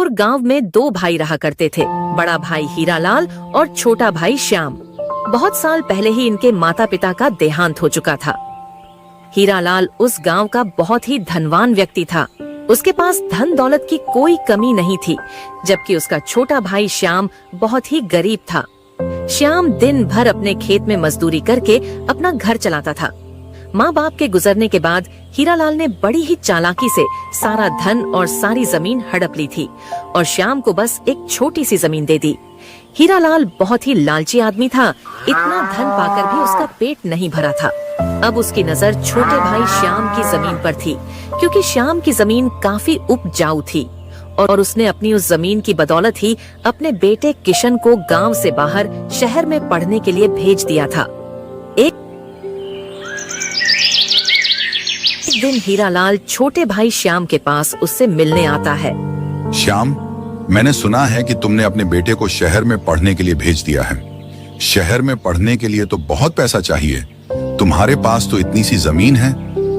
मीनापुर गांव में दो भाई रहा करते थे, बड़ा भाई हीरालाल और छोटा भाई श्याम। बहुत साल पहले ही इनके माता पिता का देहांत हो चुका था। हीरालाल उस गांव का बहुत ही धनवान व्यक्ति था। उसके पास धन दौलत की कोई कमी नहीं थी, जबकि उसका छोटा भाई श्याम बहुत ही गरीब था। श्याम दिन भर अपने खेत में मजदूरी करके अपना घर चलाता था। माँ बाप के गुजरने के बाद हीरालाल ने बड़ी ही चालाकी से सारा धन और सारी जमीन हड़प ली थी और श्याम को बस एक छोटी सी जमीन दे दी। हीरालाल बहुत ही लालची आदमी था। इतना धन पाकर भी उसका पेट नहीं भरा था। अब उसकी नजर छोटे भाई श्याम की जमीन पर थी, क्योंकि श्याम की जमीन काफी उपजाऊ थी और उसने अपनी उस जमीन की बदौलत ही अपने बेटे किशन को गांव से बाहर शहर में पढ़ने के लिए भेज दिया था। एक दिन हीरालाल छोटे भाई श्याम के पास उससे मिलने आता है। श्याम, मैंने सुना है कि तुमने अपने बेटे को शहर में पढ़ने के लिए भेज दिया है। शहर में पढ़ने के लिए तो बहुत पैसा चाहिए। तुम्हारे पास तो इतनी सी जमीन है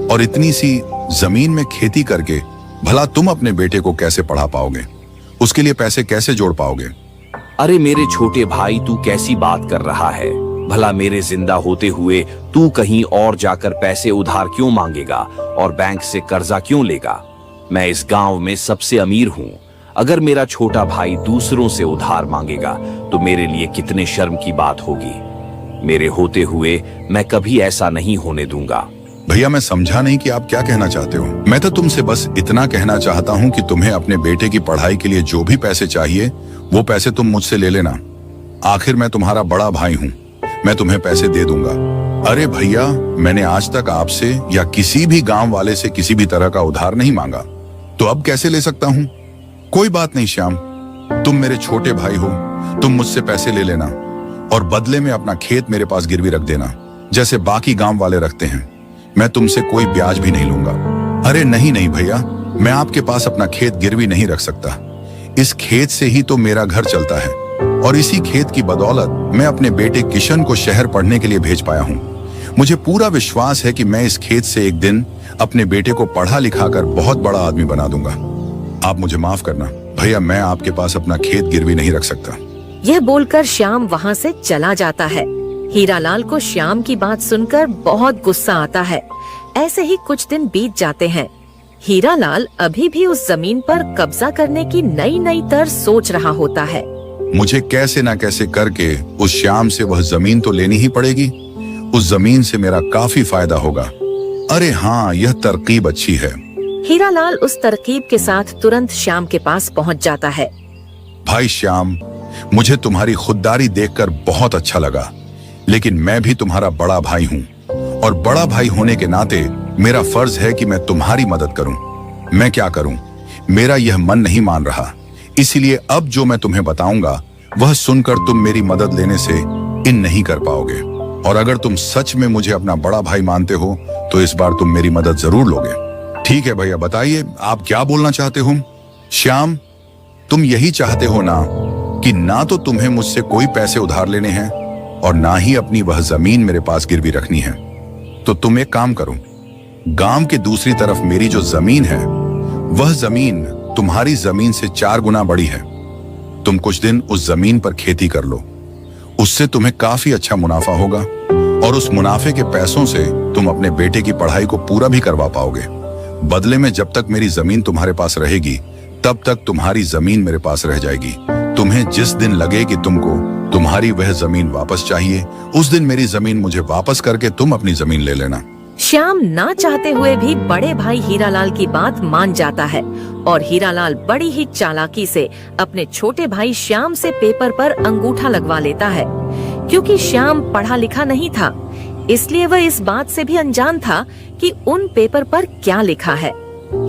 और इतनी सी जमीन में खेती करके भला तुम अपने बेटे को कैसे पढ़ा पाओगे? उसके लिए पैसे कैसे जोड़ पाओगे? अरे मेरे छोटे भाई, तू कैसी बात कर रहा है? भला मेरे जिंदा होते हुए तू कहीं और जाकर पैसे उधार क्यों मांगेगा और बैंक से कर्जा क्यों लेगा? मैं इस गांव में सबसे अमीर हूँ। अगर मेरा छोटा भाई दूसरों से उधार मांगेगा तो मेरे लिए कितने शर्म की बात होगी। मेरे होते हुए मैं कभी ऐसा नहीं होने दूंगा। भैया, मैं समझा नहीं कि आप क्या कहना चाहते हो। मैं तो तुमसे बस इतना कहना चाहता हूँ कि तुम्हें अपने बेटे की पढ़ाई के लिए जो भी पैसे चाहिए वो पैसे तुम मुझसे ले लेना। आखिर मैं तुम्हारा बड़ा भाई हूँ, मैं तुम्हें पैसे दे दूंगा। अरे भैया, मैंने आज तक आपसे या किसी भी गांव वाले से किसी भी तरह का उधार नहीं मांगा, तो अब कैसे ले सकता हूँ? कोई बात नहीं श्याम, तुम मेरे छोटे भाई हो, तुम मुझसे पैसे ले लेना और बदले में अपना खेत मेरे पास गिरवी रख देना, जैसे बाकी गांव वाले रखते हैं। मैं तुमसे कोई ब्याज भी नहीं लूंगा। अरे नहीं नहीं भैया, मैं आपके पास अपना खेत गिरवी नहीं रख सकता। इस खेत से ही तो मेरा घर चलता है और इसी खेत की बदौलत मैं अपने बेटे किशन को शहर पढ़ने के लिए भेज पाया हूँ। मुझे पूरा विश्वास है कि मैं इस खेत से एक दिन अपने बेटे को पढ़ा लिखा कर बहुत बड़ा आदमी बना दूंगा। आप मुझे माफ करना भैया, मैं आपके पास अपना खेत गिरवी नहीं रख सकता। यह बोलकर श्याम वहाँ से चला जाता है। हीरालाल को श्याम की बात सुनकर बहुत गुस्सा आता है। ऐसे ही कुछ दिन बीत जाते हैं। हीरालाल अभी भी उस जमीन पर कब्जा करने की नई नई तर्ज सोच रहा होता है। मुझे कैसे ना कैसे करके उस श्याम से वह जमीन तो लेनी ही पड़ेगी। उस जमीन से मेरा काफी फायदा होगा। अरे हाँ, यह तरकीब अच्छी है। हीरालाल उस तरकीब के साथ तुरंत श्याम के पास पहुंच जाता है। भाई श्याम, मुझे तुम्हारी खुददारी देखकर बहुत अच्छा लगा, लेकिन मैं भी तुम्हारा बड़ा भाई हूँ और बड़ा भाई होने के नाते मेरा फर्ज है कि मैं तुम्हारी मदद करूँ। मैं क्या करूँ, मेरा यह मन नहीं मान रहा। इसलिए अब जो मैं तुम्हें बताऊंगा वह सुनकर तुम मेरी मदद लेने से इन नहीं कर पाओगे। और अगर तुम सच में मुझे अपना बड़ा भाई मानते हो तो इस बार तुम मेरी मदद जरूर लोगे। ठीक है भैया, बताइए आप क्या बोलना चाहते हो? श्याम, तुम यही चाहते हो ना कि ना तो तुम्हें मुझसे कोई पैसे उधार लेने हैं और ना ही अपनी वह जमीन मेरे पास गिरवी रखनी है। तो तुम एक काम करो, गांव के दूसरी तरफ मेरी जो जमीन है वह जमीन तुम्हारी जमीन से 4 गुना बड़ी है। तुम कुछ दिन उस जमीन पर खेती कर लो, उससे तुम्हें काफी अच्छा मुनाफा होगा और उस मुनाफे के पैसों से तुम अपने बेटे की पढ़ाई को पूरा भी करवा पाओगे। बदले में जब तक मेरी जमीन तुम्हारे पास रहेगी तब तक तुम्हारी जमीन मेरे पास रह जाएगी। तुम्हें जिस दिन लगे कि तुमको तुम्हारी वह जमीन वापस चाहिए, उस दिन मेरी जमीन मुझे वापस करके तुम अपनी जमीन ले लेना। श्याम ना चाहते हुए भी बड़े भाई हीरालाल की बात मान जाता है और हीरालाल बड़ी ही चालाकी से अपने छोटे भाई श्याम से पेपर पर अंगूठा लगवा लेता है। क्योंकि श्याम पढ़ा लिखा नहीं था, इसलिए वह इस बात से भी अनजान था कि उन पेपर पर क्या लिखा है।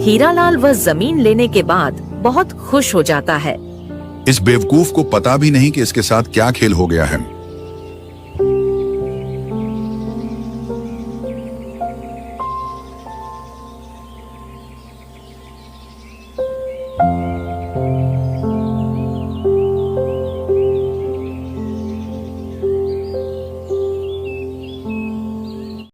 हीरालाल वह जमीन लेने के बाद बहुत खुश हो जाता है। इस बेवकूफ को पता भी नहीं कि इसके साथ क्या खेल हो गया है।